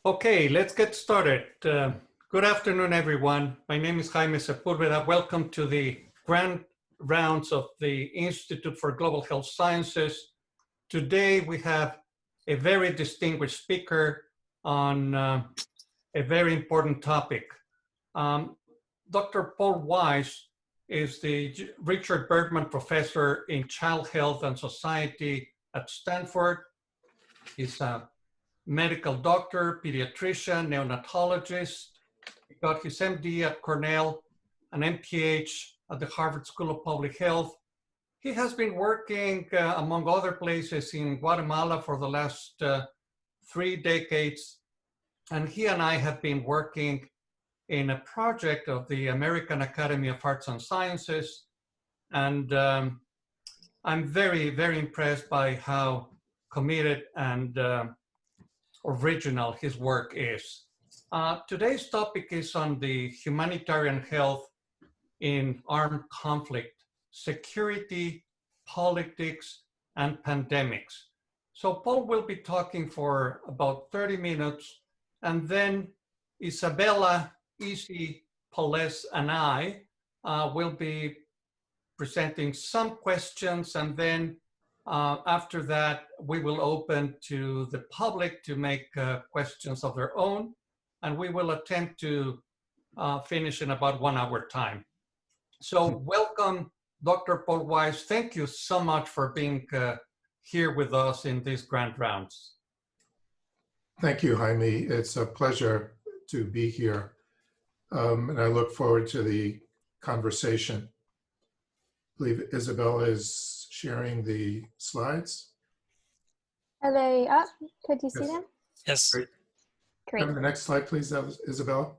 Okay, let's get started. Good afternoon, everyone. My name is Jaime Sepulveda. Welcome to the grand rounds of the Institute for Global Health Sciences. Today, we have a very distinguished speaker on a very important topic. Dr. Paul Weiss is the Richard Bergman Professor in Child Health and Society at Stanford. He's a medical doctor, pediatrician, neonatologist. He got his MD at Cornell, an MPH at the Harvard School of Public Health. He has been working, among other places, in Guatemala for the last 3 decades. And he and I have been working in a project of the American Academy of Arts and Sciences. And I'm very, very impressed by how committed and original his work is. Today's topic is on the humanitarian health in armed conflict, security, politics, and pandemics. So Paul will be talking for about 30 minutes, and then Isabella Polese and I will be presenting some questions, and then after that, we will open to the public to make questions of their own, and we will attempt to finish in about 1 hour time. So welcome, Dr. Paul Weiss. Thank you so much for being here with us in these grand rounds. Thank you, Jaime. It's a pleasure to be here, and I look forward to the conversation. I believe Isabella is sharing the slides. Are they up? Could you see Yes. them? Yes. Great. Great. Have the next slide, please, Isabella.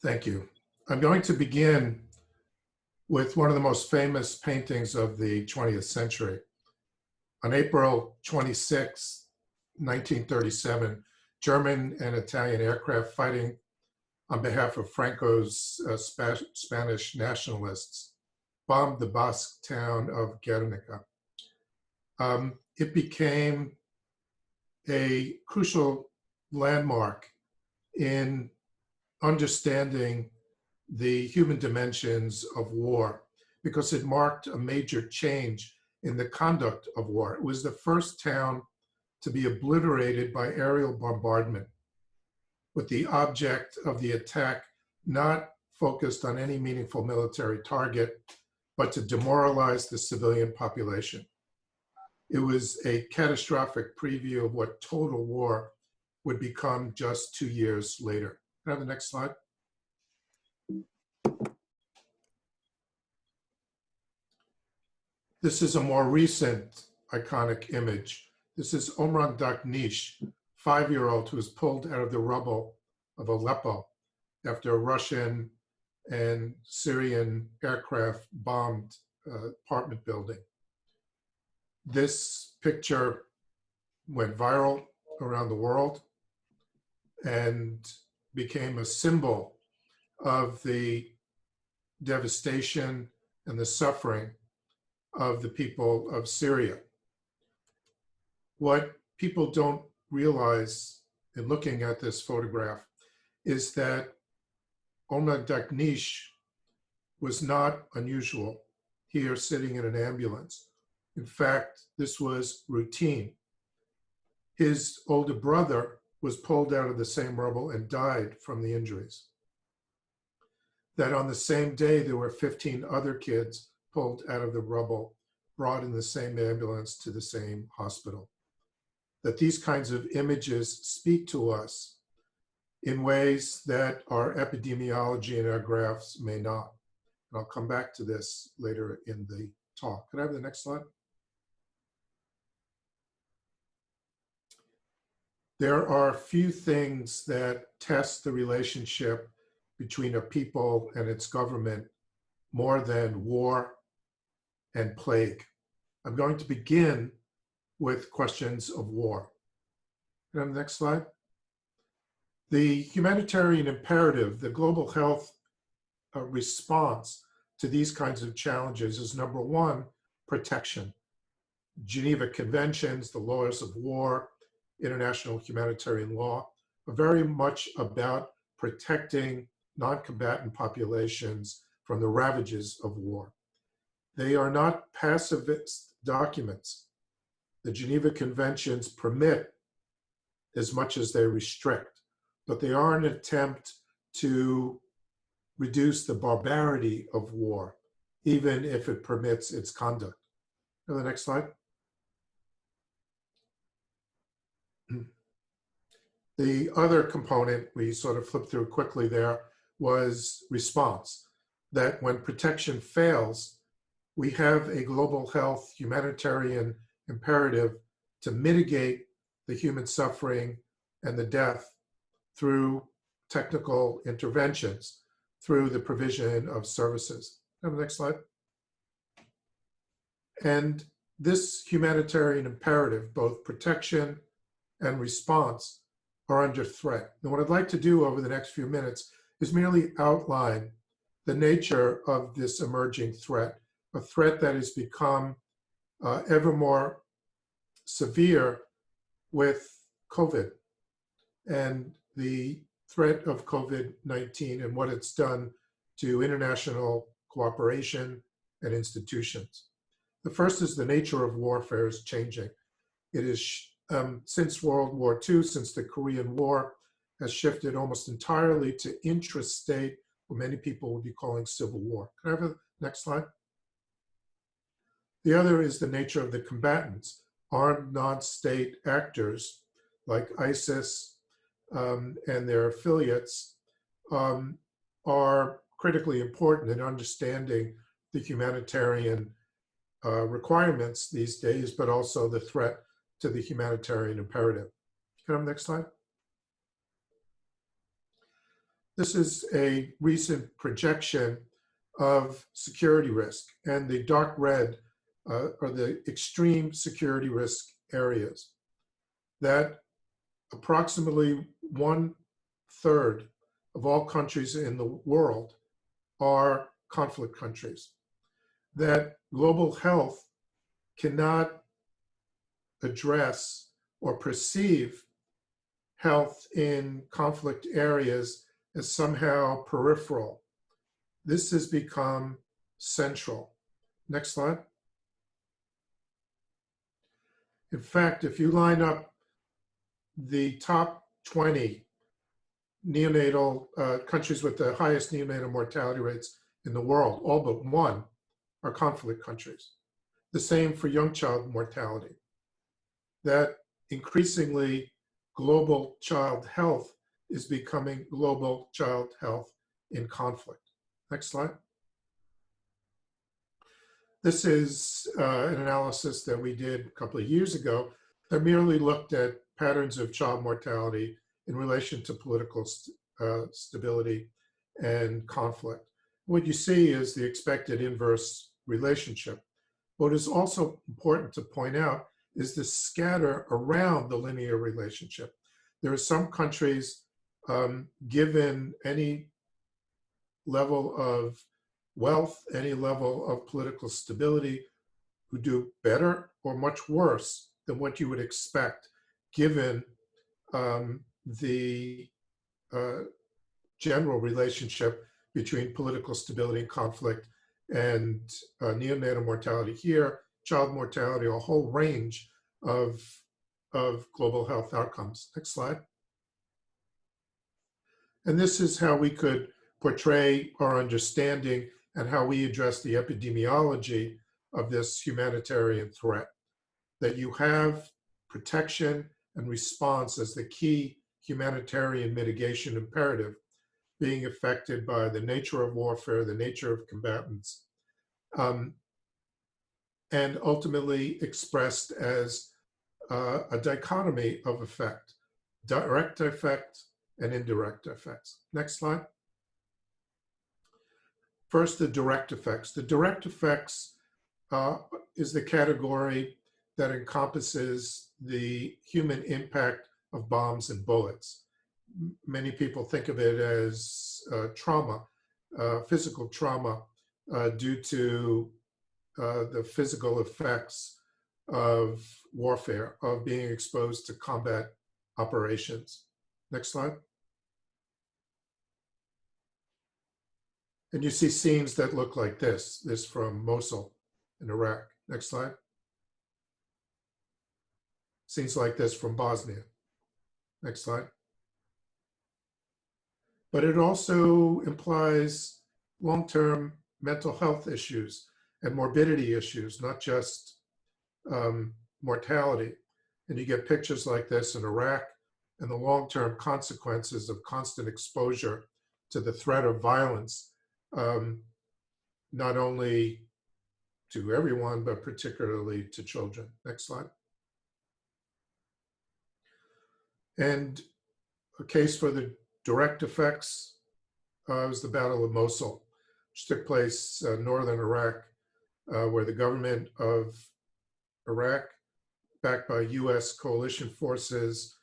Thank you. I'm going to begin with one of the most famous paintings of the 20th century. On April 26, 1937, German and Italian aircraft fighting on behalf of Franco's Spanish nationalists bombed the Basque town of Guernica. It became a crucial landmark in understanding the human dimensions of war because it marked a major change in the conduct of war. It was the first town to be obliterated by aerial bombardment, with the object of the attack not focused on any meaningful military target, but to demoralize the civilian population. It was a catastrophic preview of what total war would become just 2 years later. Can I have the next slide? This is a more recent iconic image. This is Omran Daknish, 5-year-old who was pulled out of the rubble of Aleppo after a Russian and Syrian aircraft bombed apartment building. This picture went viral around the world and became a symbol of the devastation and the suffering of the people of Syria. What people don't realize in looking at this photograph is that Omar Daknish was not unusual here sitting in an ambulance. In fact, this was routine. His older brother was pulled out of the same rubble and died from the injuries. That on the same day, there were 15 other kids pulled out of the rubble, brought in the same ambulance to the same hospital. That these kinds of images speak to us in ways that our epidemiology and our graphs may not. And I'll come back to this later in the talk. Can I have the next slide? There are few things that test the relationship between a people and its government more than war and plague. I'm going to begin with questions of war. Can I have the next slide? The humanitarian imperative, the global health response to these kinds of challenges is number one, protection. Geneva Conventions, the laws of war, international humanitarian law, are very much about protecting non-combatant populations from the ravages of war. They are not pacifist documents. The Geneva Conventions permit as much as they restrict, but they are an attempt to reduce the barbarity of war, even if it permits its conduct. Go to the next slide. The other component we sort of flipped through quickly there was response, that when protection fails, we have a global health humanitarian imperative to mitigate the human suffering and the death through technical interventions, through the provision of services. Have the next slide. And this humanitarian imperative, both protection and response, are under threat. And what I'd like to do over the next few minutes is merely outline the nature of this emerging threat, a threat that has become ever more severe with COVID and the threat of COVID-19 and what it's done to international cooperation and institutions. The first is the nature of warfare is changing. It is since World War II, since the Korean War, has shifted almost entirely to intrastate, what many people would be calling civil war. Can I have the next slide? The other is the nature of the combatants. Armed non-state actors like ISIS and their affiliates are critically important in understanding the humanitarian requirements these days, but also the threat to the humanitarian imperative. Can I have the next slide? This is a recent projection of security risk, and the dark red are the extreme security risk areas that approximately 1/3 of all countries in the world are conflict countries, that global health cannot address or perceive health in conflict areas as somehow peripheral. This has become central. Next slide. In fact, if you line up the top 20 neonatal countries with the highest neonatal mortality rates in the world, all but one are conflict countries. The same for young child mortality. That increasingly global child health is becoming global child health in conflict. Next slide. This is an analysis that we did a couple of years ago that merely looked at patterns of child mortality in relation to political stability and conflict. What you see is the expected inverse relationship. What is also important to point out is the scatter around the linear relationship. There are some countries, given any level of wealth, any level of political stability, who do better or much worse than what you would expect, given the general relationship between political stability and conflict and neonatal mortality here, child mortality, a whole range of global health outcomes. Next slide. And this is how we could portray our understanding and how we address the epidemiology of this humanitarian threat. That you have protection and response as the key humanitarian mitigation imperative being affected by the nature of warfare, the nature of combatants, and ultimately expressed as a dichotomy of effect, direct effect and indirect effects. Next slide. First, the direct effects. The direct effects is the category that encompasses the human impact of bombs and bullets. Many people think of it as trauma, physical trauma, due to the physical effects of warfare, of being exposed to combat operations. Next slide. And you see scenes that look like this. This from Mosul in Iraq. Next slide. Scenes like this from Bosnia. Next slide. But it also implies long-term mental health issues and morbidity issues, not just mortality. And you get pictures like this in Iraq and the long-term consequences of constant exposure to the threat of violence, not only to everyone, but particularly to children. Next slide. And a case for the direct effects was the Battle of Mosul, which took place northern Iraq, where the government of Iraq, backed by US coalition forces,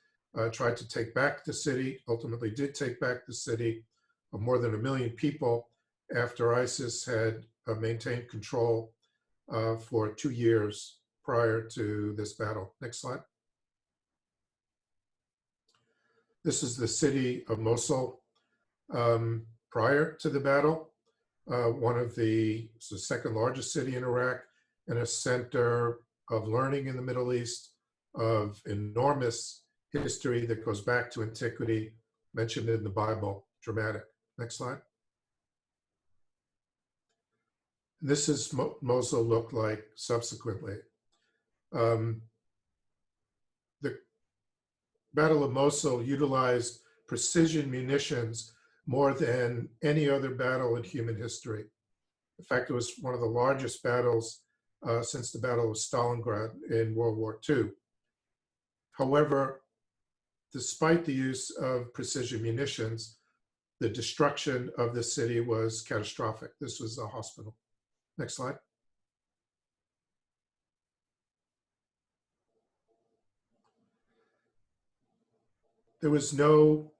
tried to take back the city, ultimately did take back the city of more than 1 million people after ISIS had maintained control for 2 years prior to this battle. Next slide. This is the city of Mosul prior to the battle. It's the second largest city in Iraq and a center of learning in the Middle East, of enormous history that goes back to antiquity, mentioned in the Bible, dramatic. Next slide. This is Mosul looked like subsequently. The Battle of Mosul utilized precision munitions more than any other battle in human history. In fact, it was one of the largest battles since the Battle of Stalingrad in World War II. However, despite the use of precision munitions, the destruction of the city was catastrophic. This was a hospital. Next slide. There was no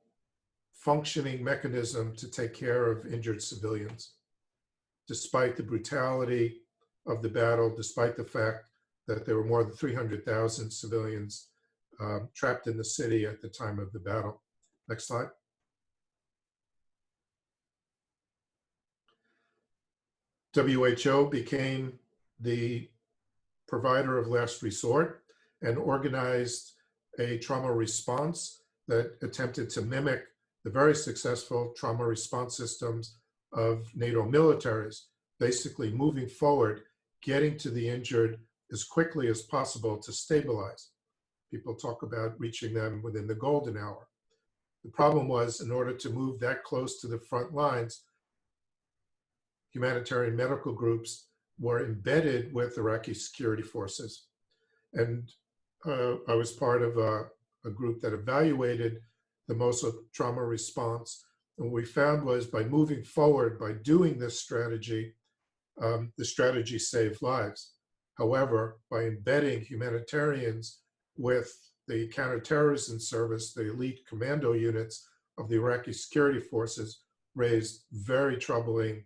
functioning mechanism to take care of injured civilians, despite the brutality of the battle, despite the fact that there were more than 300,000 civilians trapped in the city at the time of the battle. Next slide. WHO became the provider of last resort and organized a trauma response that attempted to mimic the very successful trauma response systems of NATO militaries, basically moving forward, getting to the injured as quickly as possible to stabilize. People talk about reaching them within the golden hour. The problem was, in order to move that close to the front lines, humanitarian medical groups were embedded with Iraqi security forces. And I was part of a group that evaluated the Mosul trauma response. And what we found was, by moving forward, by doing this strategy, the strategy saved lives. However, by embedding humanitarians with the counterterrorism service, the elite commando units of the Iraqi security forces, raised very troubling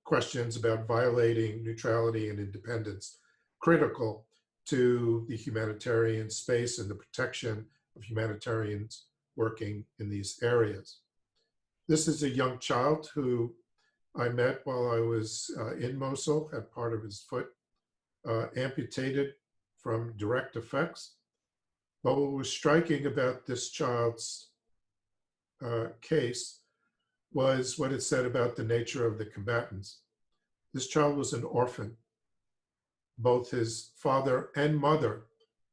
questions about violating neutrality and independence, critical to the humanitarian space and the protection of humanitarians working in these areas. This is a young child who I met while I was in Mosul, had part of his foot amputated from direct effects. But what was striking about this child's case was what it said about the nature of the combatants. This child was an orphan. Both his father and mother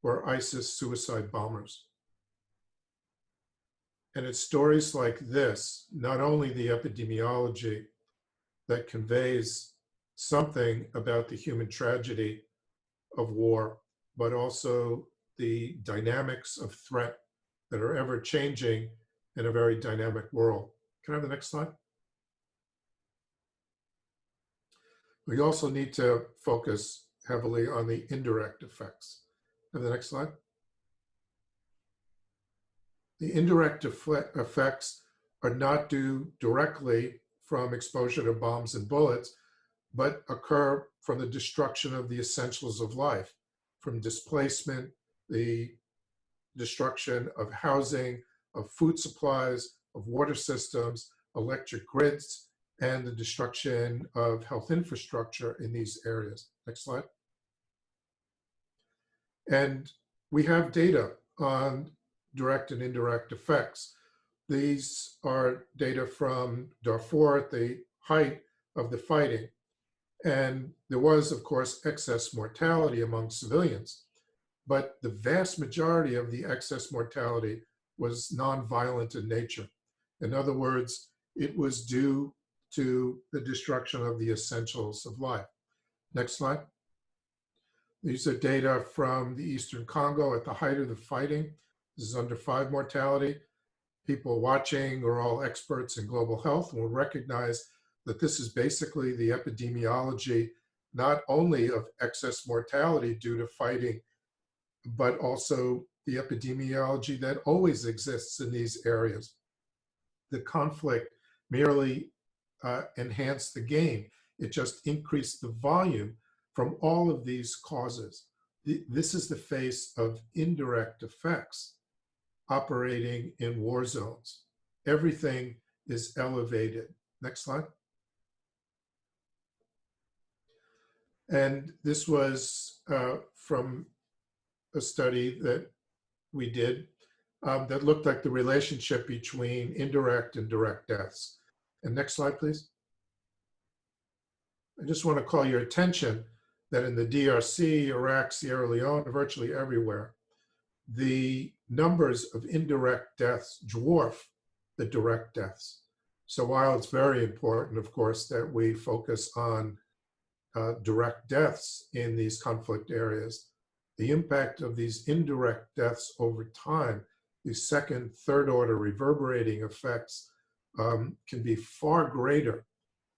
were ISIS suicide bombers. And it's stories like this, not only the epidemiology that conveys something about the human tragedy of war, but also the dynamics of threat that are ever changing in a very dynamic world. Can I have the next slide? We also need to focus heavily on the indirect effects. Have the next slide. The indirect effects are not due directly from exposure to bombs and bullets, but occur from the destruction of the essentials of life, from displacement, the destruction of housing, of food supplies, of water systems, electric grids, and the destruction of health infrastructure in these areas. Next slide. And we have data on direct and indirect effects. These are data from Darfur at the height of the fighting. And there was, of course, excess mortality among civilians, but the vast majority of the excess mortality was nonviolent in nature. In other words, it was due to the destruction of the essentials of life. Next slide. These are data from the Eastern Congo at the height of the fighting. This is under 5 mortality. People watching are all experts in global health and will recognize that this is basically the epidemiology, not only of excess mortality due to fighting, but also the epidemiology that always exists in these areas. The conflict merely enhanced the gain. It just increased the volume from all of these causes. This is the face of indirect effects operating in war zones. Everything is elevated. Next slide. And this was from a study that we did that looked at the relationship between indirect and direct deaths. And next slide, please. I just want to call your attention that in the DRC, Iraq, Sierra Leone, virtually everywhere, the numbers of indirect deaths dwarf the direct deaths. So while it's very important, of course, that we focus on direct deaths in these conflict areas, the impact of these indirect deaths over time, these second, third order reverberating effects can be far greater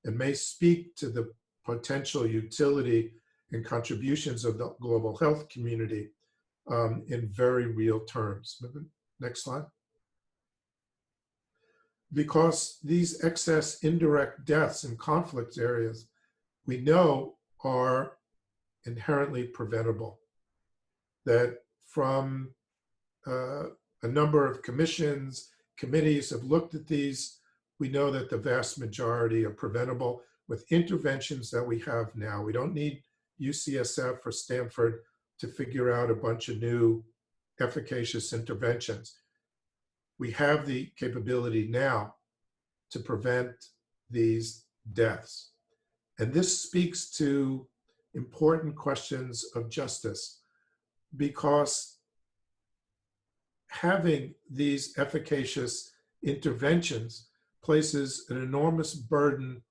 and may speak to the potential utility and contributions of the global health community in very real terms. Next slide. Because these excess indirect deaths in conflict areas we know are inherently preventable. That from a number of commissions, committees have looked at these, we know that the vast majority are preventable with interventions that we have now. We don't need UCSF or Stanford to figure out a bunch of new efficacious interventions. We have the capability now to prevent these deaths. And this speaks to important questions of justice, because having these efficacious interventions places an enormous burden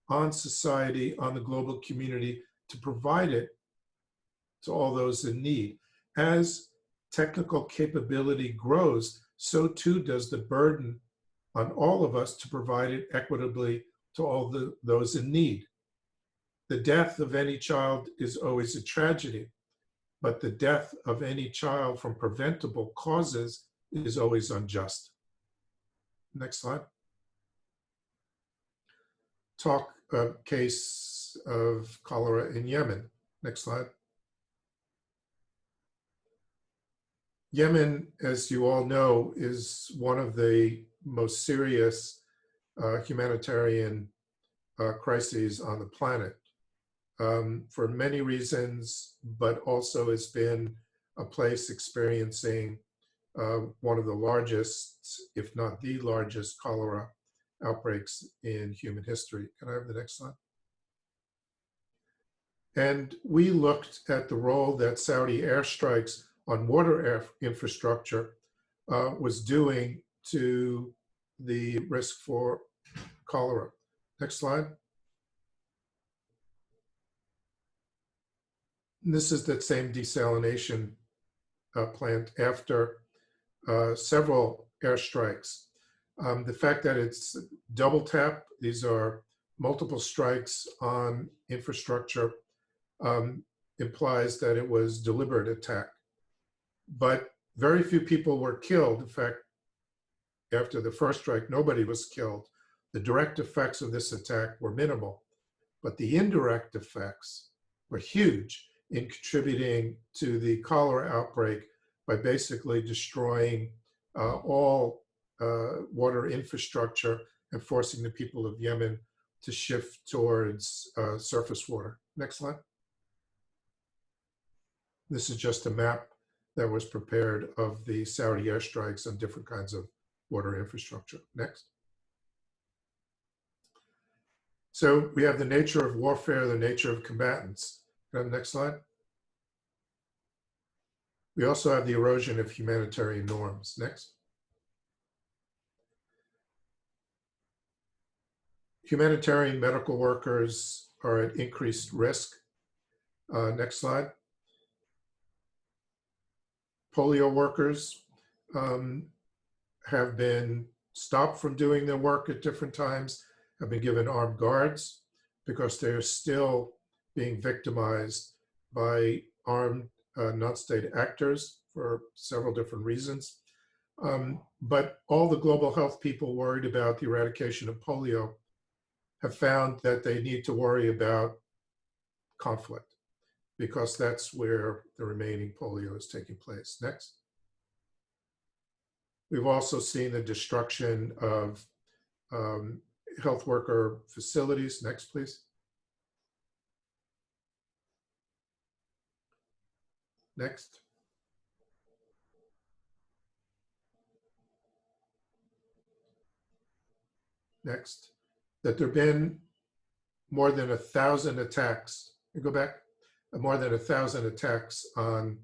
on society, on the global community, to provide it to all those in need. As technical capability grows, so too does the burden on all of us to provide it equitably to all those in need. The death of any child is always a tragedy, but the death of any child from preventable causes is always unjust. Next slide. Talk case of cholera in Yemen. Next slide. Yemen, as you all know, is one of the most serious humanitarian crises on the planet. For many reasons, but also has been a place experiencing one of the largest, if not the largest, cholera outbreaks in human history. Can I have the next slide? And we looked at the role that Saudi airstrikes on water infrastructure was doing to the risk for cholera. Next slide. This is that same desalination plant after several airstrikes. The fact that it's double tap, these are multiple strikes on infrastructure, implies that it was deliberate attack. But very few people were killed. In fact, after the first strike, nobody was killed. The direct effects of this attack were minimal. but the indirect effects were huge in contributing to the cholera outbreak by basically destroying all water infrastructure and forcing the people of Yemen to shift towards surface water. Next slide. This is just a map that was prepared of the Saudi airstrikes on different kinds of water infrastructure. Next. So we have the nature of warfare, the nature of combatants. Next slide. We also have the erosion of humanitarian norms. Next. Humanitarian medical workers are at increased risk. Next slide. Polio workers have been stopped from doing their work at different times, have been given armed guards because they're still being victimized by armed non-state actors for several different reasons. But all the global health people worried about the eradication of polio have found that they need to worry about conflict, because that's where the remaining polio is taking place. Next. We've also seen the destruction of health worker facilities. Next, please. Next. Next. That there have been more than 1,000 attacks. You go back. More than 1,000 attacks on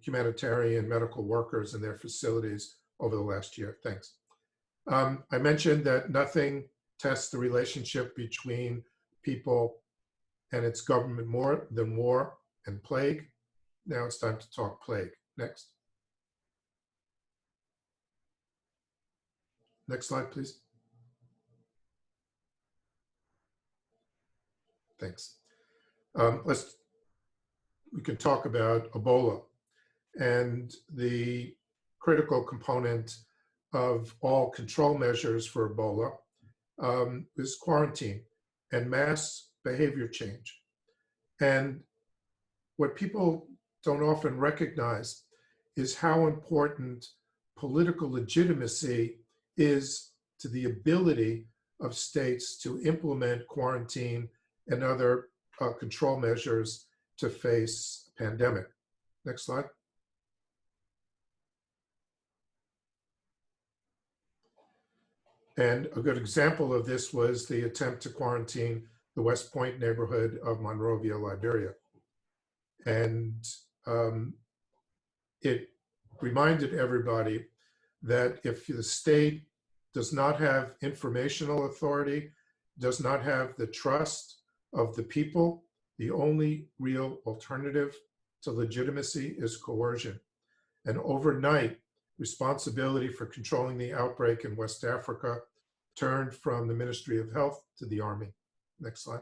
humanitarian medical workers and their facilities over the last year. Thanks. I mentioned that nothing tests the relationship between people and its government more than war and plague. Now it's time to talk plague. Next. Next slide, please. Thanks. We can talk about Ebola, and the critical component of all control measures for Ebola is quarantine and mass behavior change. And what people don't often recognize is how important political legitimacy is to the ability of states to implement quarantine and other control measures to face a pandemic. Next slide. And a good example of this was the attempt to quarantine the West Point neighborhood of Monrovia, Liberia. And it reminded everybody that if the state does not have informational authority, does not have the trust of the people, the only real alternative to legitimacy is coercion. And overnight, responsibility for controlling the outbreak in West Africa turned from the Ministry of Health to the Army. Next slide.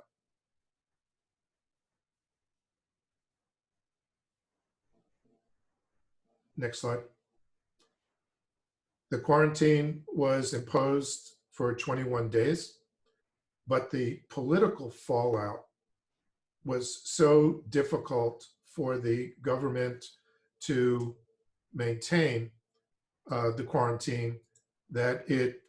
Next slide. The quarantine was imposed for 21 days, but the political fallout was so difficult for the government to maintain the quarantine that it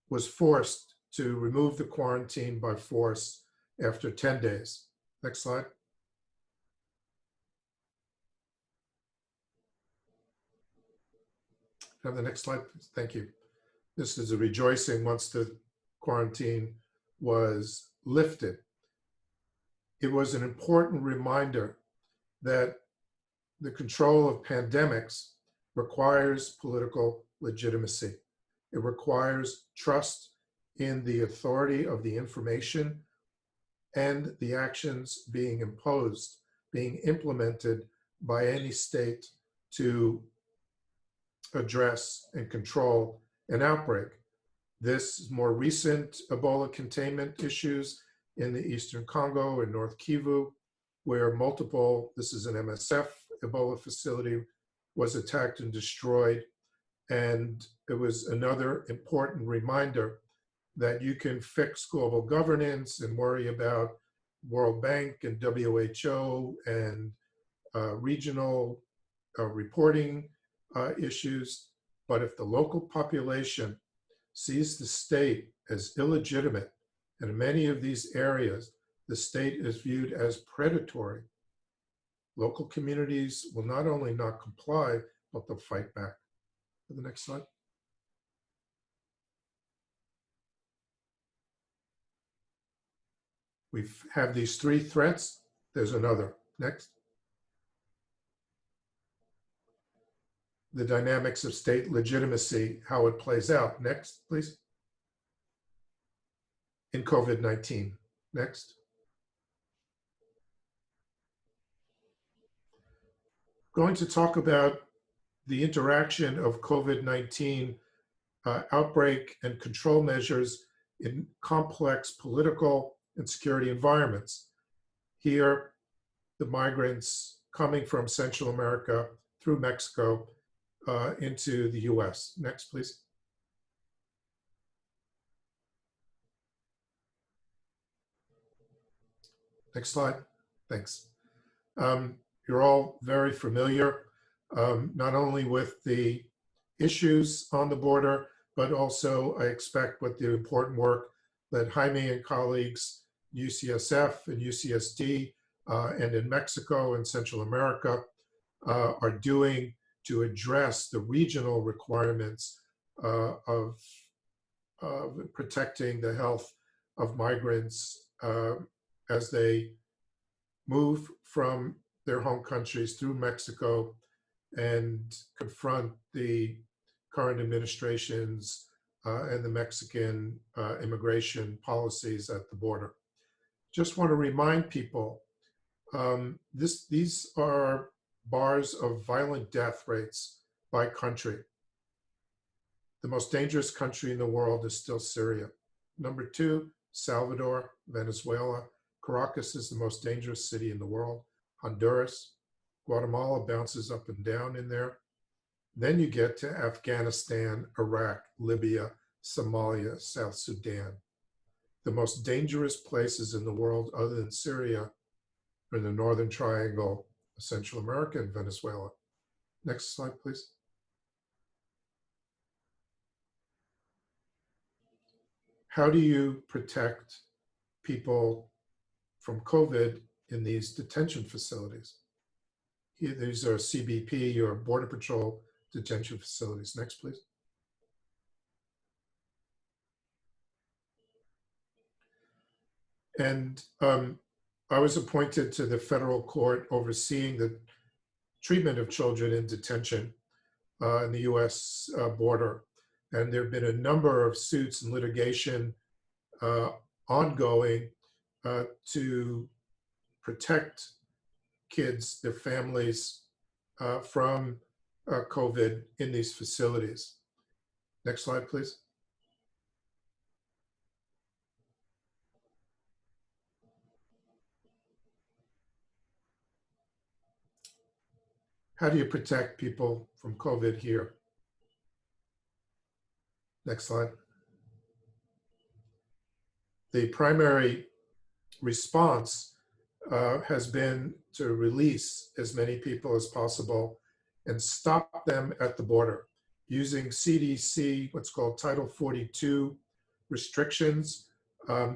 was forced to remove the quarantine by force after 10 days. Next slide. Have the next slide, please. Thank you. This is a rejoicing once the quarantine was lifted. It was an important reminder that the control of pandemics requires political legitimacy. It requires trust in the authority of the information and the actions being imposed, being implemented by any state to address and control an outbreak. This more recent Ebola containment issues in the Eastern Congo and North Kivu, where this is an MSF Ebola facility, was attacked and destroyed. And it was another important reminder that you can fix global governance and worry about World Bank and WHO and regional reporting issues. But if the local population sees the state as illegitimate, and in many of these areas, the state is viewed as predatory, local communities will not only not comply, but they'll fight back. The next slide. We have these three threats. There's another. Next. The dynamics of state legitimacy, how it plays out. Next, please. In COVID-19. Next. Going to talk about the interaction of COVID-19 outbreak and control measures in complex political and security environments. Here, the migrants coming from Central America through Mexico into the US. Next, please. Next slide. Thanks. You're all very familiar, not only with the issues on the border, but also I expect with the important work that Jaime and colleagues, UCSF and UCSD, and in Mexico and Central America are doing to address the regional requirements of protecting the health of migrants as they move from their home countries through Mexico and confront the current administration's and the Mexican immigration policies at the border. Just want to remind people, these are bars of violent death rates by country. The most dangerous country in the world is still Syria. Number 2, Salvador, Venezuela. Caracas is the most dangerous city in the world. Honduras, Guatemala bounces up and down in there. Then you get to Afghanistan, Iraq, Libya, Somalia, South Sudan. The most dangerous places in the world other than Syria are in the Northern Triangle, Central America, and Venezuela. Next slide, please. How do you protect people from COVID in these detention facilities? Here, these are CBP or Border Patrol detention facilities. Next, please. And I was appointed to the federal court overseeing the treatment of children in detention in the US border. And there have been a number of suits and litigation ongoing to protect kids, their families from COVID in these facilities. Next slide, please. How do you protect people from COVID here? Next slide. The primary response has been to release as many people as possible and stop them at the border using CDC, what's called Title 42 restrictions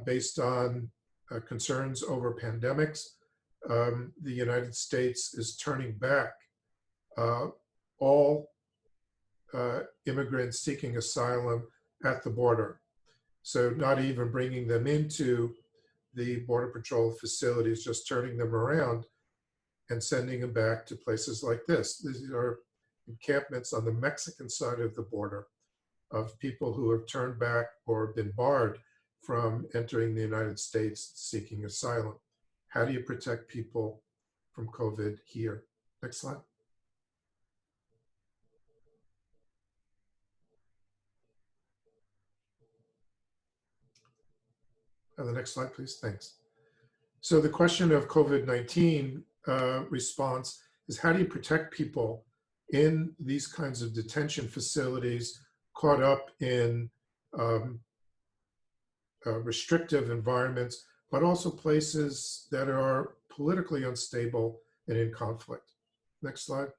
based on concerns over pandemics. The United States is turning back all immigrants seeking asylum at the border. So not even bringing them into the Border Patrol facilities, just turning them around and sending them back to places like this. These are encampments on the Mexican side of the border of people who have turned back or been barred from entering the United States seeking asylum. How do you protect people from COVID here? Next slide. The next slide, please. Thanks. So the question of COVID-19 response is how do you protect people in these kinds of detention facilities caught up in restrictive environments, but also places that are politically unstable and in conflict. Next slide.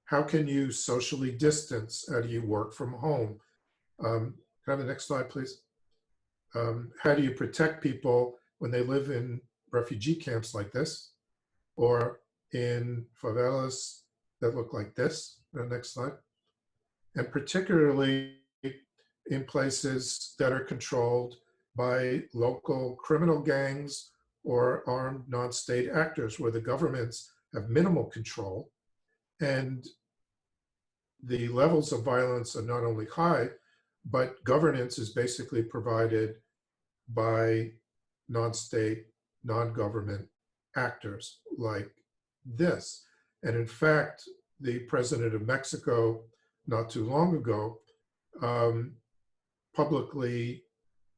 How can you socially distance? How do you work from home? Can I have the next slide, please? How do you protect people when they live in refugee camps like this, or in favelas that look like this? The next slide. And particularly in places that are controlled by local criminal gangs or armed non-state actors, where the governments have minimal control, and the levels of violence are not only high, but governance is basically provided by non-state, non-government actors like this. And in fact, the president of Mexico, not too long ago, publicly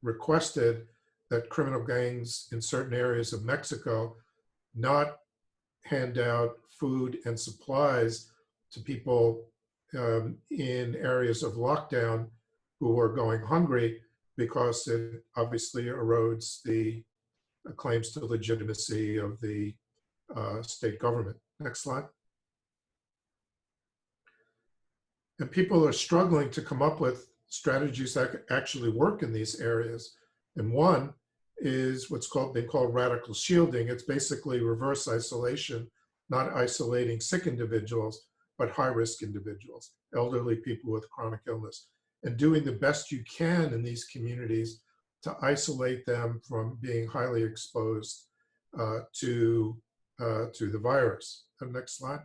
requested that criminal gangs in certain areas of Mexico not hand out food and supplies to people in areas of lockdown who are going hungry, because it obviously erodes the claims to legitimacy of the state government. Next slide. And people are struggling to come up with strategies that actually work in these areas. And one is what's been called radical shielding. It's basically reverse isolation, not isolating sick individuals, but high-risk individuals, elderly people with chronic illness, and doing the best you can in these communities to isolate them from being highly exposed to the virus. Next slide.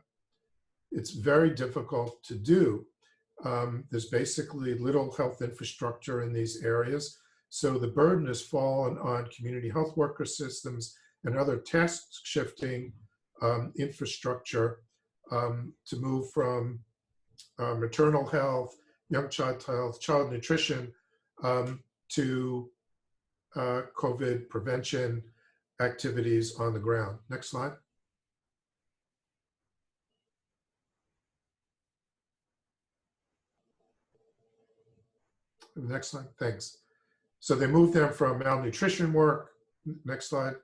It's very difficult to do. There's basically little health infrastructure in these areas, so the burden has fallen on community health worker systems and other task-shifting infrastructure to move from maternal health, young child health, child nutrition, to COVID prevention activities on the ground. Next slide. Next slide, thanks. So they moved them from malnutrition work, next slide,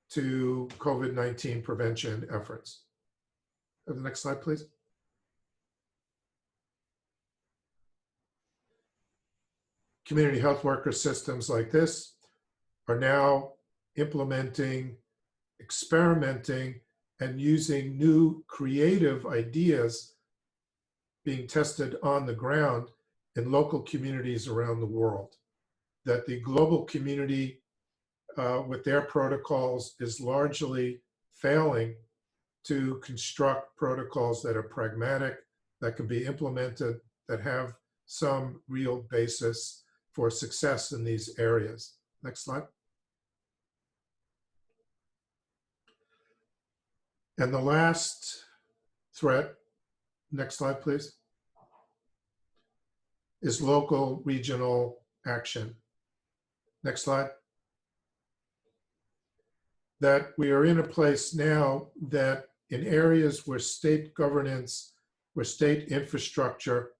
to COVID-19 prevention efforts. The next slide, please. Community health worker systems like this are now implementing, experimenting, and using new creative ideas being tested on the ground in local communities around the world. That the global community with their protocols is largely failing to construct protocols that are pragmatic, that can be implemented, that have some real basis for success in these areas. Next slide. And the last threat, next slide, please, is local regional action. Next slide. That we are in a place now that in areas where state governance, where state infrastructure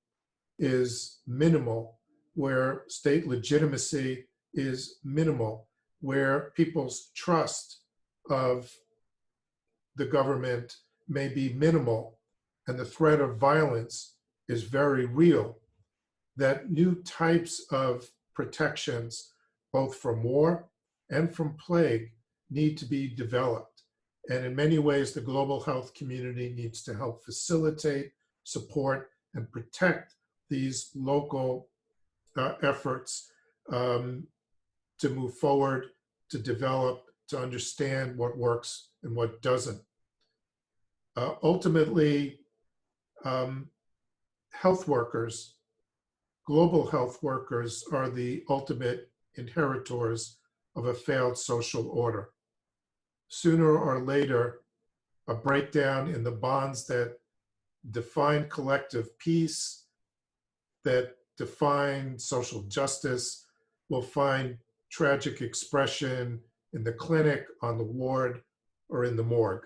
is minimal, where state legitimacy is minimal, where people's trust of the government may be minimal, and the threat of violence is very real, that new types of protections, both from war and from plague, need to be developed. And in many ways, the global health community needs to help facilitate, support, and protect these local efforts to move forward, to develop, to understand what works and what doesn't. Ultimately, health workers, global health workers, are the ultimate inheritors of a failed social order. Sooner or later, a breakdown in the bonds that define collective peace, that define social justice, will find tragic expression in the clinic, on the ward, or in the morgue.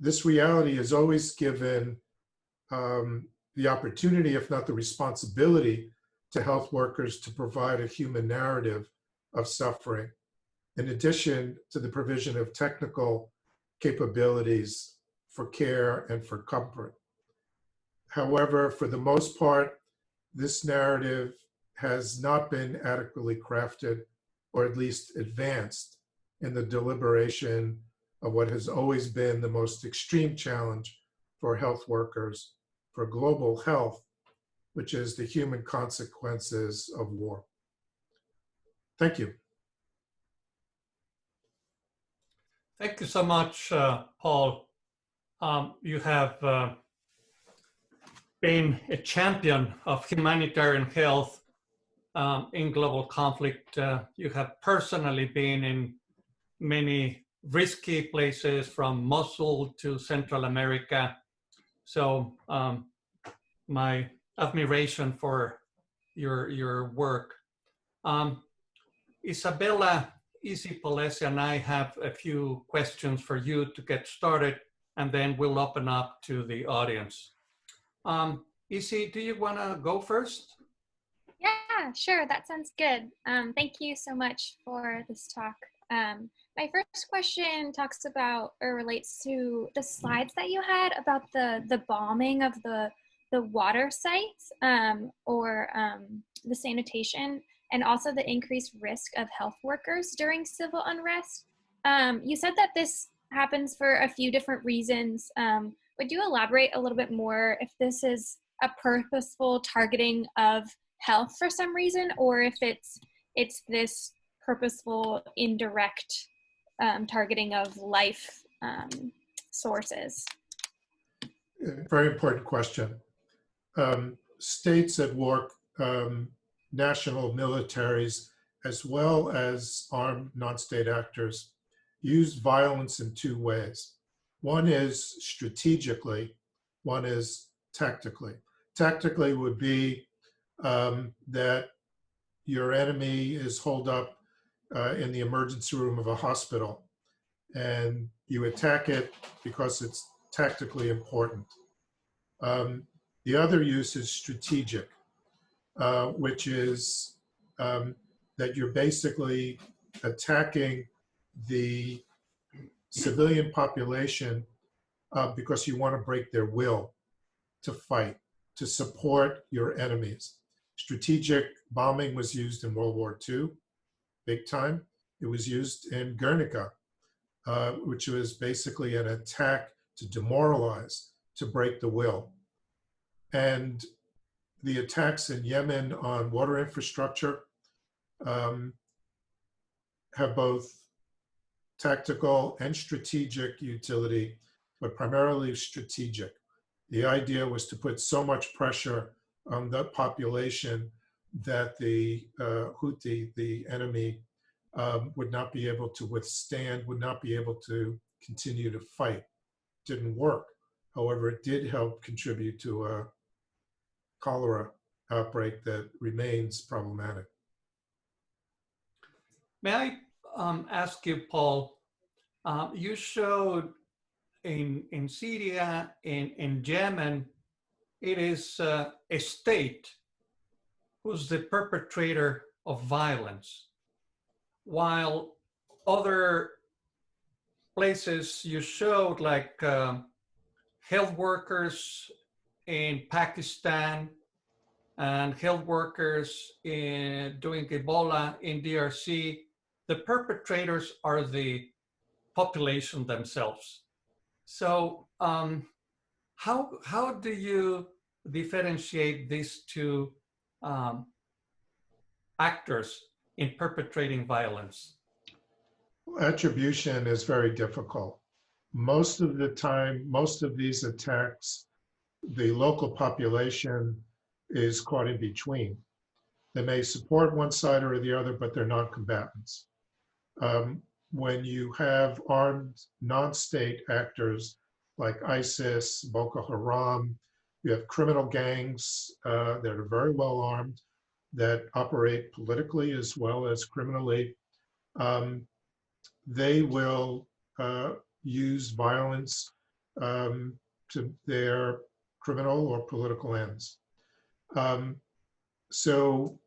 this reality is always given the opportunity, if not the responsibility, to health workers to provide a human narrative of suffering, in addition to the provision of technical capabilities for care and for comfort. However, for the most part, this narrative has not been adequately crafted, or at least advanced, in the deliberation of what has always been the most extreme challenge for health workers, for global health, which is the human consequences of war. Thank you. Thank you so much, Paul. You have been a champion of humanitarian health in global conflict. You have personally been in many risky places, from Mosul to Central America. So my admiration for your work. Isabella Polese and I have a few questions for you to get started, and then we'll open up to the audience. Isi, do you want to go first? Yeah, sure. That sounds good. Thank you so much for this talk. My first question talks about, or relates to, the slides that you had about the bombing of the water sites, or the sanitation, and also the increased risk of health workers during civil unrest. You said that this happens for a few different reasons. Would you elaborate a little bit more if this is a purposeful targeting of health for some reason, or if it's this purposeful indirect targeting of life sources? Very important question. States at war, national militaries, as well as armed non-state actors, use violence in two ways. One is strategically, one is tactically. Tactically would be that your enemy is holed up in the emergency room of a hospital, and you attack it because it's tactically important. The other use is strategic, which is that you're basically attacking the civilian population because you want to break their will to fight, to support your enemies. Strategic bombing was used in World War II, big time. It was used in Guernica, which was basically an attack to demoralize, to break the will. And the attacks in Yemen on water infrastructure have both tactical and strategic utility, but primarily strategic. The idea was to put so much pressure on the population that the Houthi, the enemy, would not be able to withstand, would not be able to continue to fight. Didn't work. However, it did help contribute to a cholera outbreak that remains problematic. May I ask you, Paul, you showed in Syria, in Yemen, it is a state who's the perpetrator of violence, while other places you showed, like health workers in Pakistan and health workers doing Ebola in DRC, the perpetrators are the population themselves. So how do you differentiate these two actors in perpetrating violence? Attribution is very difficult. Most of the time, most of these attacks, the local population is caught in between. They may support one side or the other, but they're non-combatants. When you have armed non-state actors like ISIS, Boko Haram, you have criminal gangs that are very well armed, that operate politically as well as criminally. They will use violence to their criminal or political ends. So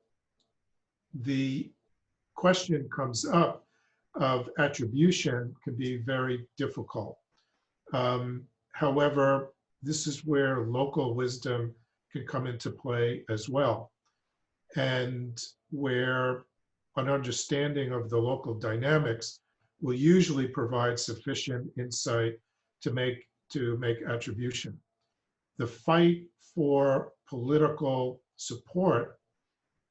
the question comes up of attribution can be very difficult. However, this is where local wisdom can come into play as well, and where an understanding of the local dynamics will usually provide sufficient insight to make attribution. The fight for political support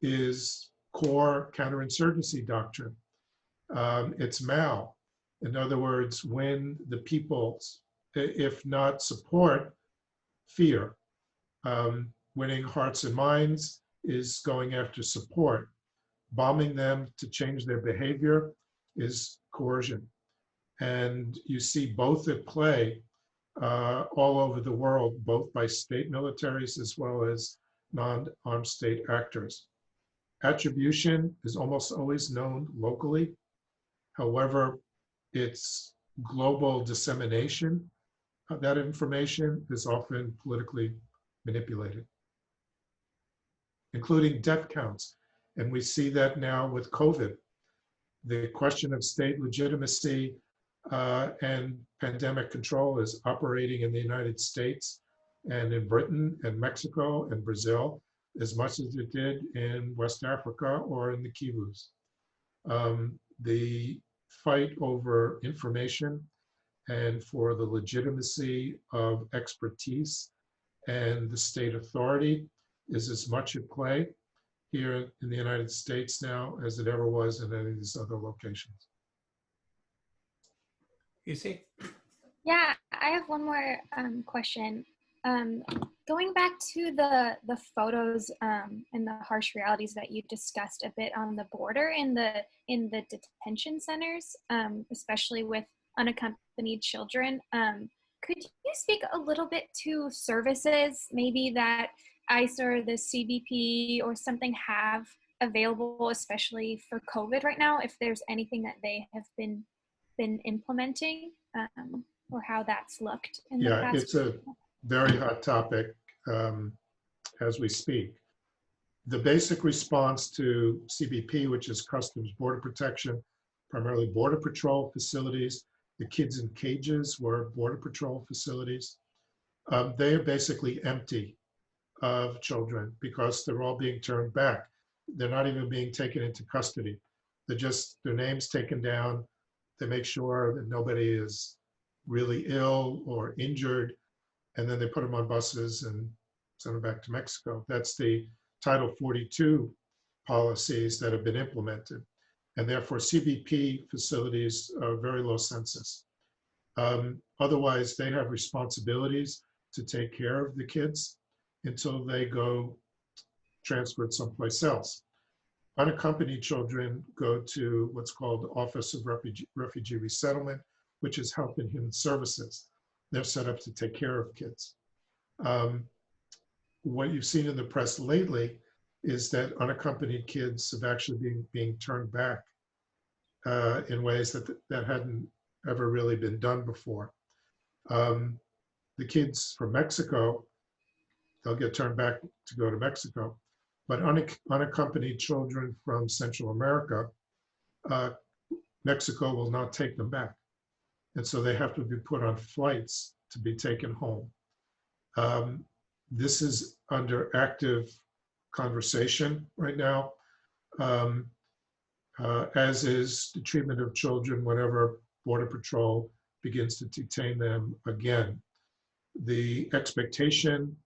is core counterinsurgency doctrine. It's Mao. In other words, when the people, if not support, fear. Winning hearts and minds is going after support. Bombing them to change their behavior is coercion. And you see both at play all over the world, both by state militaries as well as non-armed state actors. Attribution is almost always known locally. However, its global dissemination of that information is often politically manipulated, including death counts. And we see that now with COVID. The question of state legitimacy and pandemic control is operating in the United States and in Britain and Mexico and Brazil as much as it did in West Africa or in the Kivus. The fight over information and for the legitimacy of expertise and the state authority is as much at play here in the United States now as it ever was in any of these other locations. You see? Yeah, I have one more question. Going back to the photos and the harsh realities that you discussed a bit on the border in the detention centers, especially with unaccompanied children. Could you speak a little bit to services maybe that ICE or the CBP or something have available, especially for COVID right now, if there's anything that they have been implementing or how that's looked in the past? It's a very hot topic as we speak. The basic response to CBP, which is Customs Border Protection, primarily Border Patrol facilities, the kids in cages were Border Patrol facilities. They are basically empty of children because they're all being turned back. They're not even being taken into custody. They're just, their names taken down. They make sure that nobody is really ill or injured, and then they put them on buses and send them back to Mexico. That's the Title 42 policies that have been implemented. And therefore CBP facilities are very low census. Otherwise, they have responsibilities to take care of the kids until they go transferred someplace else. Unaccompanied children go to what's called Office of Refugee Resettlement, which is Health and Human Services. They're set up to take care of kids. What you've seen in the press lately is that unaccompanied kids have actually being turned back in ways that hadn't ever really been done before. The kids from Mexico, they'll get turned back to go to Mexico, but unaccompanied children from Central America, Mexico will not take them back. And so they have to be put on flights to be taken home. This is under active conversation right now, as is the treatment of children whenever Border Patrol begins to detain them again. The expectation,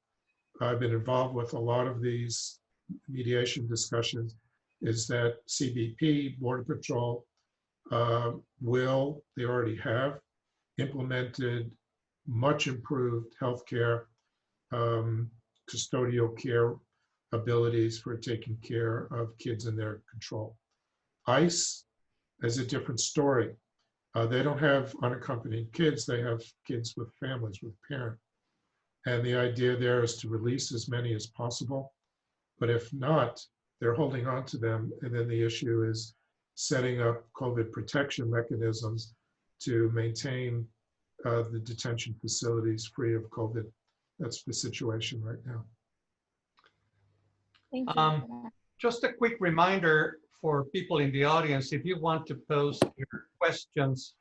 I've been involved with a lot of these mediation discussions, is that CBP, Border Patrol, they already have implemented much improved healthcare, custodial care abilities for taking care of kids in their control. ICE is a different story. They don't have unaccompanied kids, they have kids with families, with parents. And the idea there is to release as many as possible. But if not, they're holding on to them. And then the issue is setting up COVID protection mechanisms to maintain the detention facilities free of COVID. That's the situation right now. Thank you for that. Just a quick reminder for people in the audience, if you want to pose your questions,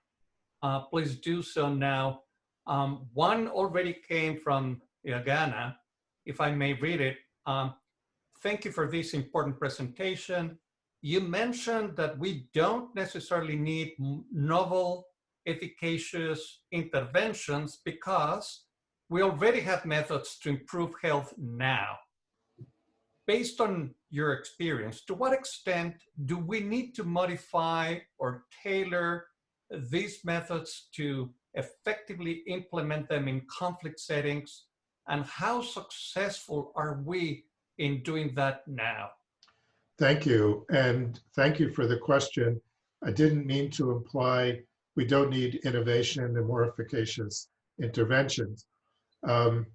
please do so now. One already came from Iagana, if I may read it. Thank you for this important presentation. You mentioned that we don't necessarily need novel, efficacious interventions because we already have methods to improve health now. Based on your experience, to what extent do we need to modify or tailor these methods to effectively implement them in conflict settings? And how successful are we in doing that now? Thank you, and thank you for the question. I didn't mean to imply we don't need innovation and more efficacious interventions. In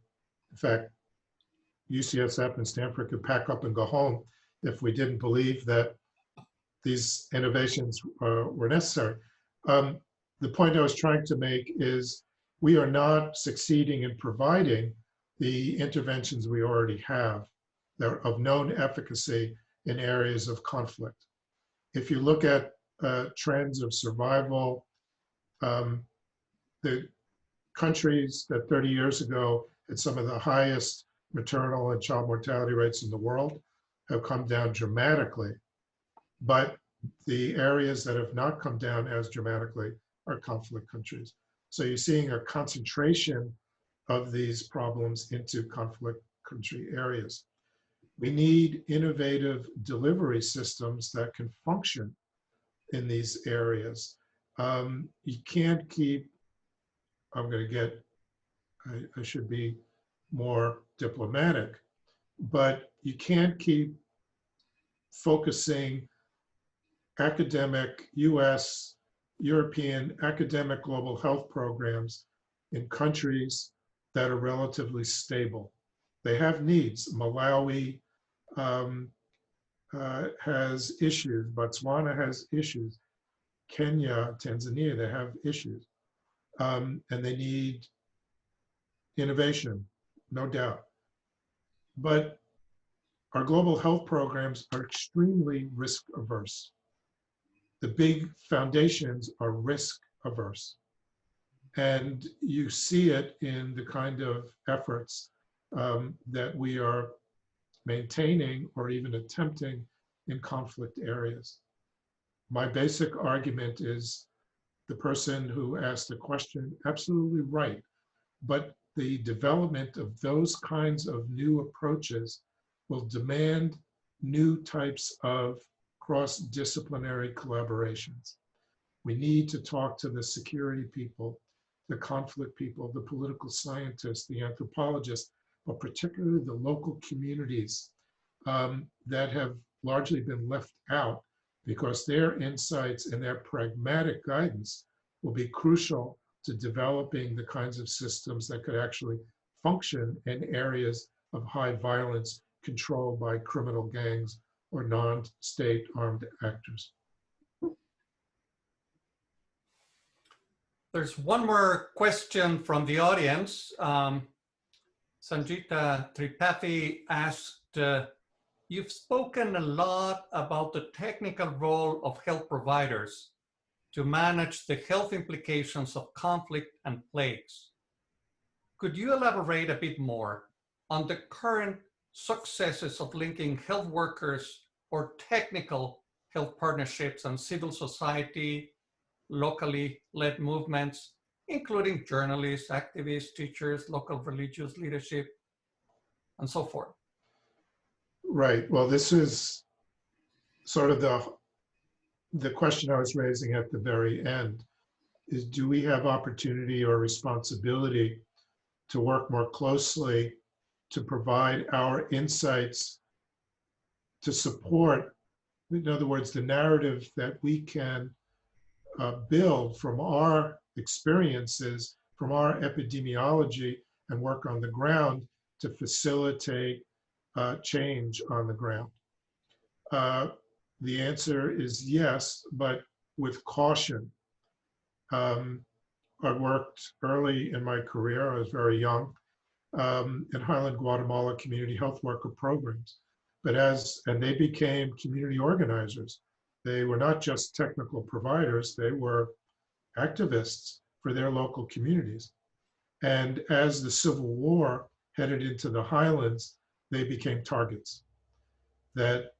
fact, UCSF and Stanford could pack up and go home if we didn't believe that these innovations were necessary. The point I was trying to make is we are not succeeding in providing the interventions we already have that are of known efficacy in areas of conflict. If you look at trends of survival, the countries that 30 years ago had some of the highest maternal and child mortality rates in the world have come down dramatically. But the areas that have not come down as dramatically are conflict countries. So you're seeing a concentration of these problems into conflict country areas. We need innovative delivery systems that can function in these areas. You can't keep, I should be more diplomatic, but you can't keep focusing academic US, European academic global health programs in countries that are relatively stable. They have needs. Malawi has issues. Botswana has issues. Kenya, Tanzania, they have issues. And they need innovation, no doubt. But our global health programs are extremely risk averse. The big foundations are risk averse. And you see it in the kind of efforts that we are maintaining or even attempting in conflict areas. My basic argument is the person who asked the question, absolutely right, but the development of those kinds of new approaches will demand new types of cross-disciplinary collaborations. We need to talk to the security people, the conflict people, the political scientists, the anthropologists, but particularly the local communities that have largely been left out because their insights and their pragmatic guidance will be crucial to developing the kinds of systems that could actually function in areas of high violence controlled by criminal gangs or non-state armed actors. There's one more question from the audience. Sanjita Tripathi asked, you've spoken a lot about the technical role of health providers to manage the health implications of conflict and plagues. Could you elaborate a bit more on the current successes of linking health workers or technical health partnerships and civil society, locally led movements, including journalists, activists, teachers, local religious leadership, and so forth? Right. Well, this is sort of the question I was raising at the very end, is do we have opportunity or responsibility to work more closely to provide our insights to support, in other words, the narrative that we can build from our experiences, from our epidemiology and work on the ground to facilitate change on the ground? The answer is yes, but with caution. I worked early in my career, I was very young, in Highland, Guatemala community health worker programs. And they became community organizers. They were not just technical providers, they were activists for their local communities. And as the Civil War headed into the Highlands, they became targets. That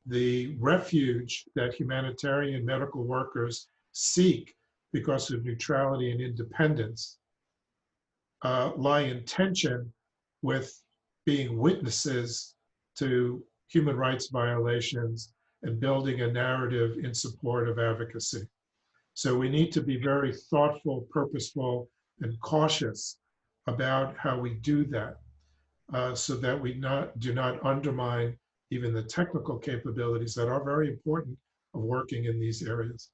the refuge that humanitarian medical workers seek because of neutrality and independence lie in tension with being witnesses to human rights violations and building a narrative in support of advocacy. So we need to be very thoughtful, purposeful, and cautious about how we do that so that we do not undermine even the technical capabilities that are very important of working in these areas.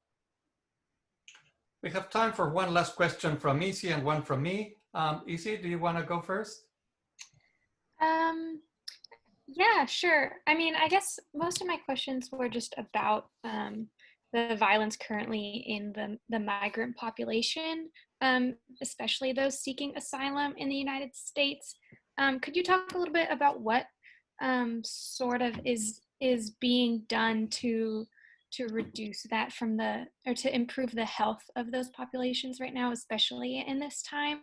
We have time for one last question from Izzy and one from me. Izzy, do you want to go first? Yeah, sure. I mean, I guess most of my questions were just about the violence currently in the migrant population, especially those seeking asylum in the United States. Could you talk a little bit about what sort of is being done to reduce that or to improve the health of those populations right now, especially in this time,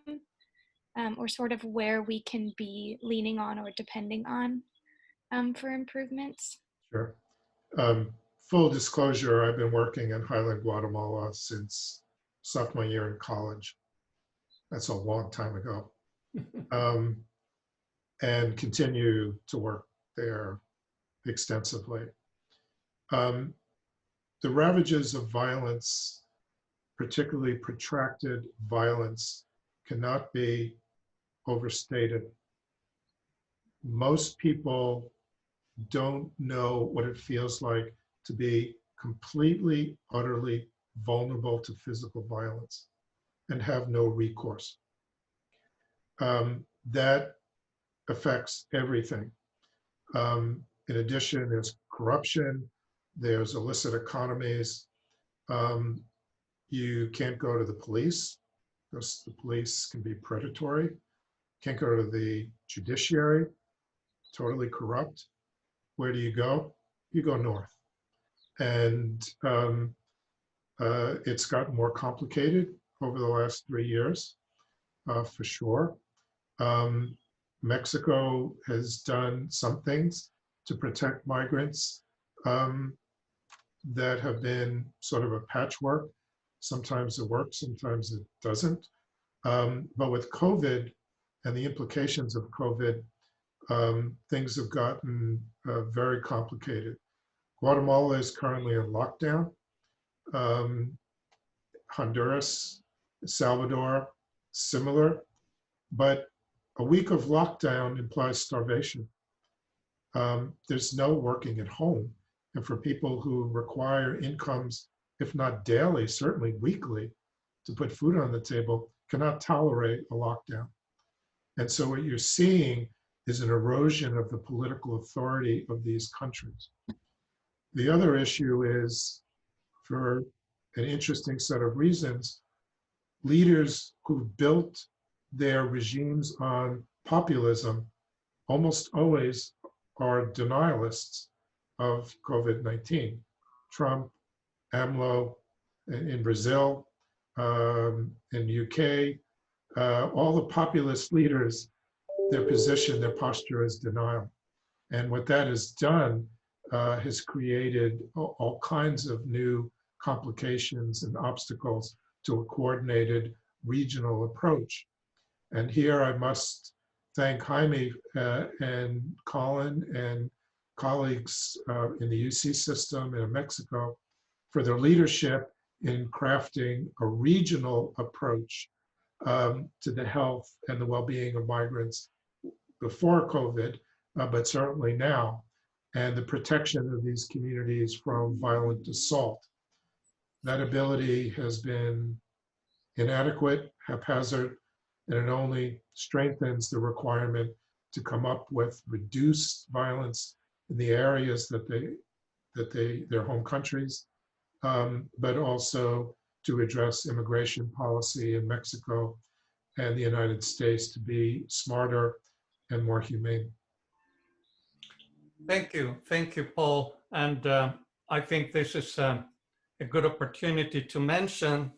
or sort of where we can be leaning on or depending on for improvements? Sure. Full disclosure, I've been working in Highland, Guatemala since sophomore year in college. That's a long time ago. And continue to work there extensively. The ravages of violence, particularly protracted violence, cannot be overstated. Most people don't know what it feels like to be completely, utterly vulnerable to physical violence and have no recourse. That affects everything. In addition, there's corruption, there's illicit economies. You can't go to the police because the police can be predatory. Can't go to the judiciary, totally corrupt. Where do you go? You go north. And it's gotten more complicated over the last 3 years, for sure. Mexico has done some things to protect migrants that have been sort of a patchwork. Sometimes it works, sometimes it doesn't. But with COVID and the implications of COVID, things have gotten very complicated. Guatemala is currently in lockdown. Honduras, Salvador, similar. But a week of lockdown implies starvation. There's no working at home. And for people who require incomes, if not daily, certainly weekly, to put food on the table, cannot tolerate a lockdown. And so what you're seeing is an erosion of the political authority of these countries. The other issue is, for an interesting set of reasons, leaders who built their regimes on populism almost always are denialists of COVID-19. Trump, AMLO in Brazil, in UK, all the populist leaders, their position, their posture is denial. And what that has done has created all kinds of new complications and obstacles to a coordinated regional approach. And here I must thank Jaime and Colin and colleagues in the UC system in Mexico for their leadership in crafting a regional approach to the health and the well-being of migrants before COVID, but certainly now, and the protection of these communities from violent assault. That ability has been inadequate, haphazard, and it only strengthens the requirement to come up with reduced violence in the areas that their home countries, but also to address immigration policy in Mexico and the United States to be smarter and more humane. Thank you, Paul. And I think this is a good opportunity to mention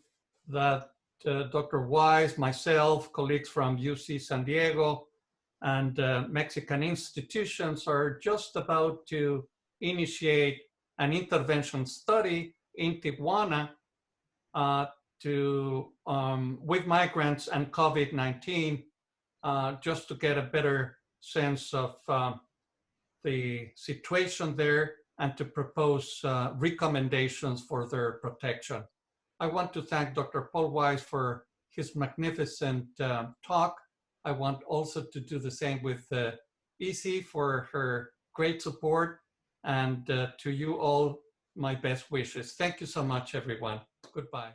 that Dr. Wise, myself, colleagues from UC San Diego, and Mexican institutions are just about to initiate an intervention study in Tijuana with migrants and COVID-19, just to get a better sense of the situation there and to propose recommendations for their protection. I want to thank Dr. Paul Wise for his magnificent talk. I want also to do the same with Izzy for her great support, and to you all, my best wishes. Thank you so much, everyone. Goodbye.